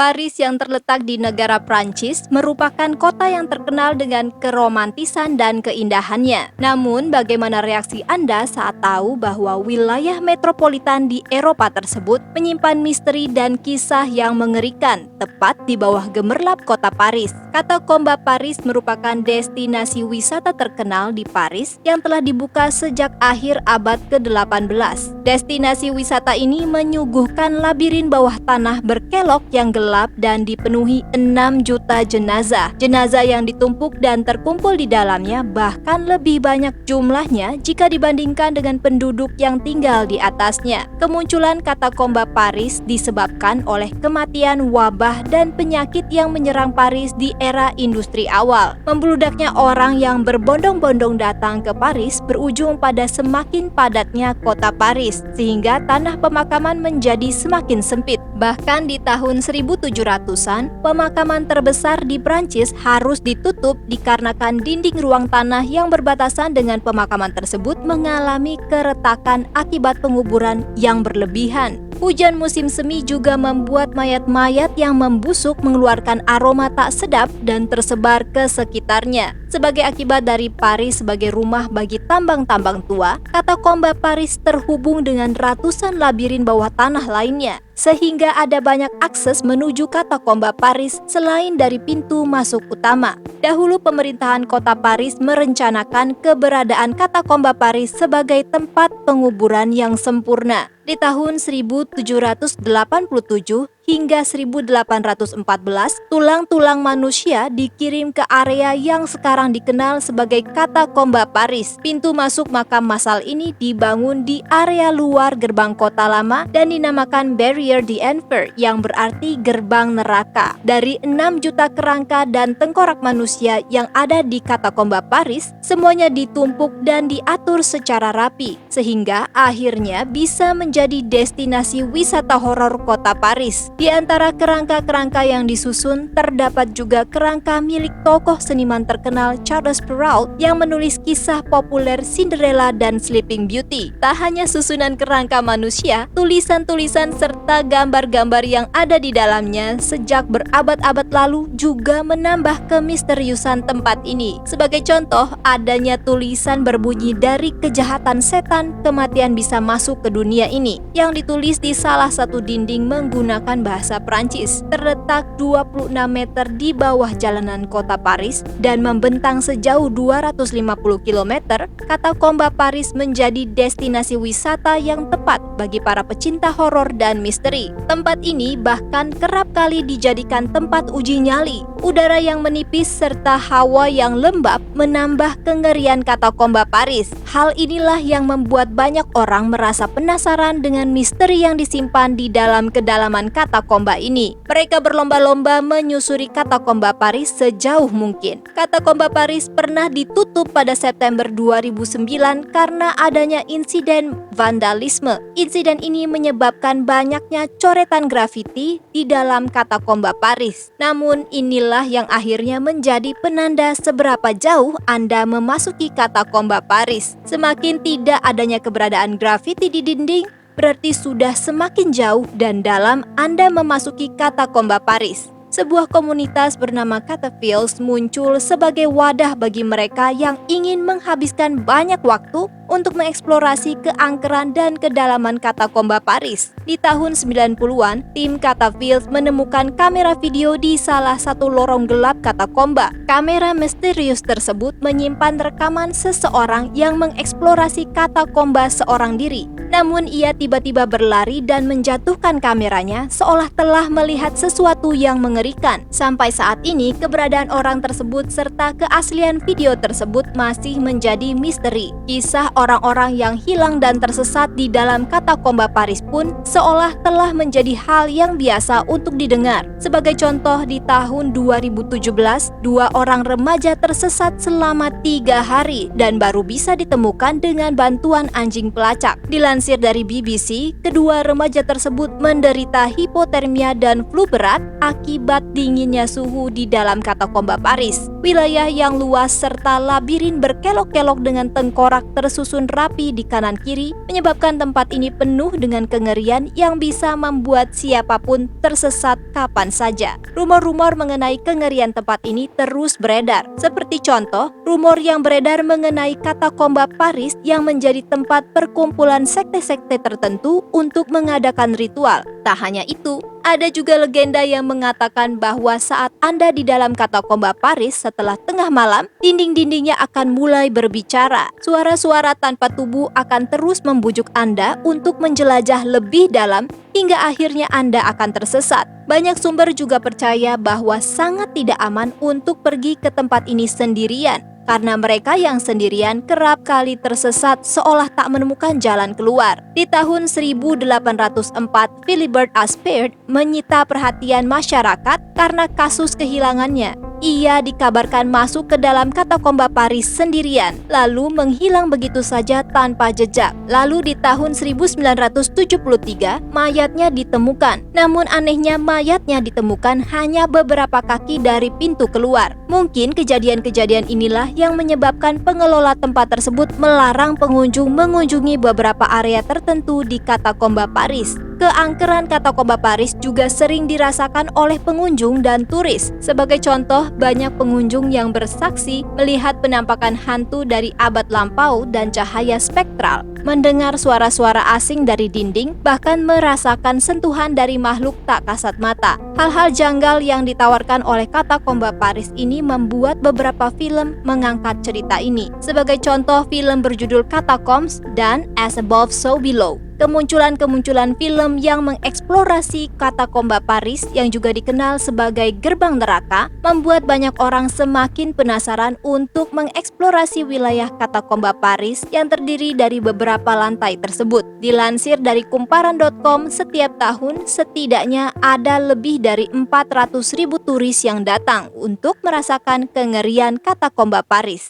Paris yang terletak di negara Prancis merupakan kota yang terkenal dengan keromantisan dan keindahannya. Namun, bagaimana reaksi Anda saat tahu bahwa wilayah metropolitan di Eropa tersebut menyimpan misteri dan kisah yang mengerikan, tepat di bawah gemerlap kota Paris? Katakomba Paris merupakan destinasi wisata terkenal di Paris yang telah dibuka sejak akhir abad ke-18. Destinasi wisata ini menyuguhkan labirin bawah tanah berkelok yang gelap dan dipenuhi 6 juta jenazah. Jenazah yang ditumpuk dan terkumpul di dalamnya bahkan lebih banyak jumlahnya jika dibandingkan dengan penduduk yang tinggal di atasnya. Kemunculan katakomba Paris disebabkan oleh kematian, wabah, dan penyakit yang menyerang Paris di era industri awal. Membludaknya orang yang berbondong-bondong datang ke Paris berujung pada semakin padatnya kota Paris, sehingga tanah pemakaman menjadi semakin sempit. Bahkan di tahun 1700-an, pemakaman terbesar di Prancis harus ditutup dikarenakan dinding ruang tanah yang berbatasan dengan pemakaman tersebut mengalami keretakan akibat penguburan yang berlebihan. Hujan musim semi juga membuat mayat-mayat yang membusuk mengeluarkan aroma tak sedap dan tersebar ke sekitarnya. Sebagai akibat dari Paris sebagai rumah bagi tambang-tambang tua, katakomba Paris terhubung dengan ratusan labirin bawah tanah lainnya, sehingga ada banyak akses menuju katakomba Paris selain dari pintu masuk utama. Dahulu pemerintahan kota Paris merencanakan keberadaan katakomba Paris sebagai tempat penguburan yang sempurna. Di tahun 1787 hingga 1814, tulang-tulang manusia dikirim ke area yang sekarang dikenal sebagai katakomba Paris. Pintu masuk makam massal ini dibangun di area luar gerbang kota lama dan dinamakan Barrière d'Enfer, yang berarti gerbang neraka. Dari 6 juta kerangka dan tengkorak manusia yang ada di katakomba Paris, semuanya ditumpuk dan diatur secara rapi, sehingga akhirnya bisa menjadi destinasi wisata horor kota Paris. Di antara kerangka-kerangka yang disusun, terdapat juga kerangka milik tokoh seniman terkenal Charles Perrault yang menulis kisah populer Cinderella dan Sleeping Beauty. Tak hanya susunan kerangka manusia, tulisan-tulisan serta gambar-gambar yang ada di dalamnya sejak berabad-abad lalu juga menambah kemisteriusan tempat ini. Sebagai contoh, adanya tulisan berbunyi "Dari kejahatan setan, kematian bisa masuk ke dunia ini", yang ditulis di salah satu dinding menggunakan bahasa Prancis. Terletak 26 meter di bawah jalanan kota Paris dan membentang sejauh 250 km, katakomba Paris menjadi destinasi wisata yang tepat bagi para pecinta horor dan misteri. Tempat ini bahkan kerap kali dijadikan tempat uji nyali. Udara yang menipis serta hawa yang lembab menambah kengerian katakomba Paris. Hal inilah yang membuat banyak orang merasa penasaran dengan misteri yang disimpan di dalam kedalaman katakomba ini. Mereka berlomba-lomba menyusuri katakomba Paris sejauh mungkin. Katakomba Paris pernah ditutup pada September 2009 karena adanya insiden vandalisme. Insiden ini menyebabkan banyaknya coretan grafiti di dalam katakomba Paris. Namun inilah yang akhirnya menjadi penanda seberapa jauh Anda memasuki katakomba Paris. Semakin tidak adanya keberadaan grafiti di dinding, berarti sudah semakin jauh dan dalam Anda memasuki katakomba Paris. Sebuah komunitas bernama Cataphils muncul sebagai wadah bagi mereka yang ingin menghabiskan banyak waktu untuk mengeksplorasi keangkeran dan kedalaman katakomba Paris. Di tahun 90-an, tim Cataphils menemukan kamera video di salah satu lorong gelap katakomba. Kamera misterius tersebut menyimpan rekaman seseorang yang mengeksplorasi katakomba seorang diri. Namun ia tiba-tiba berlari dan menjatuhkan kameranya seolah telah melihat sesuatu yang mengerikan. Sampai saat ini, keberadaan orang tersebut serta keaslian video tersebut masih menjadi misteri. Kisah orang-orang yang hilang dan tersesat di dalam katakomba Paris pun seolah telah menjadi hal yang biasa untuk didengar. Sebagai contoh, di tahun 2017, 2 orang remaja tersesat selama 3 hari dan baru bisa ditemukan dengan bantuan anjing pelacak. Dilansir Dilansir dari BBC, kedua remaja tersebut menderita hipotermia dan flu berat akibat dinginnya suhu di dalam katakomba Paris. Wilayah yang luas serta labirin berkelok-kelok dengan tengkorak tersusun rapi di kanan kiri menyebabkan tempat ini penuh dengan kengerian yang bisa membuat siapapun tersesat kapan saja. Rumor-rumor mengenai kengerian tempat ini terus beredar. Seperti contoh, rumor yang beredar mengenai katakomba Paris yang menjadi tempat perkumpulan sekte-sekte tertentu untuk mengadakan ritual. Tak hanya itu, ada juga legenda yang mengatakan bahwa saat Anda di dalam katakomba Paris setelah tengah malam, dinding-dindingnya akan mulai berbicara. Suara-suara tanpa tubuh akan terus membujuk Anda untuk menjelajah lebih dalam hingga akhirnya Anda akan tersesat. Banyak sumber juga percaya bahwa sangat tidak aman untuk pergi ke tempat ini sendirian, karena mereka yang sendirian kerap kali tersesat seolah tak menemukan jalan keluar. Di tahun 1804, Philibert Aspert menyita perhatian masyarakat karena kasus kehilangannya. Ia dikabarkan masuk ke dalam katakomba Paris sendirian, lalu menghilang begitu saja tanpa jejak. Lalu di tahun 1973, mayatnya ditemukan. Namun anehnya mayatnya ditemukan hanya beberapa kaki dari pintu keluar. Mungkin kejadian-kejadian inilah yang menyebabkan pengelola tempat tersebut melarang pengunjung mengunjungi beberapa area tertentu di katakomba Paris. Keangkeran katakomba Paris juga sering dirasakan oleh pengunjung dan turis. Sebagai contoh, banyak pengunjung yang bersaksi melihat penampakan hantu dari abad lampau dan cahaya spektral, mendengar suara-suara asing dari dinding, bahkan merasakan sentuhan dari makhluk tak kasat mata. Hal-hal janggal yang ditawarkan oleh katakomba Paris ini membuat beberapa film mengangkat cerita ini. Sebagai contoh, film berjudul Catacombs dan As Above So Below. Kemunculan film yang mengeksplorasi katakomba Paris yang juga dikenal sebagai gerbang neraka membuat banyak orang semakin penasaran untuk mengeksplorasi wilayah katakomba Paris yang terdiri dari beberapa lantai tersebut. Dilansir dari kumparan.com, setiap tahun setidaknya ada lebih dari 400.000 turis yang datang untuk merasakan kengerian katakomba Paris.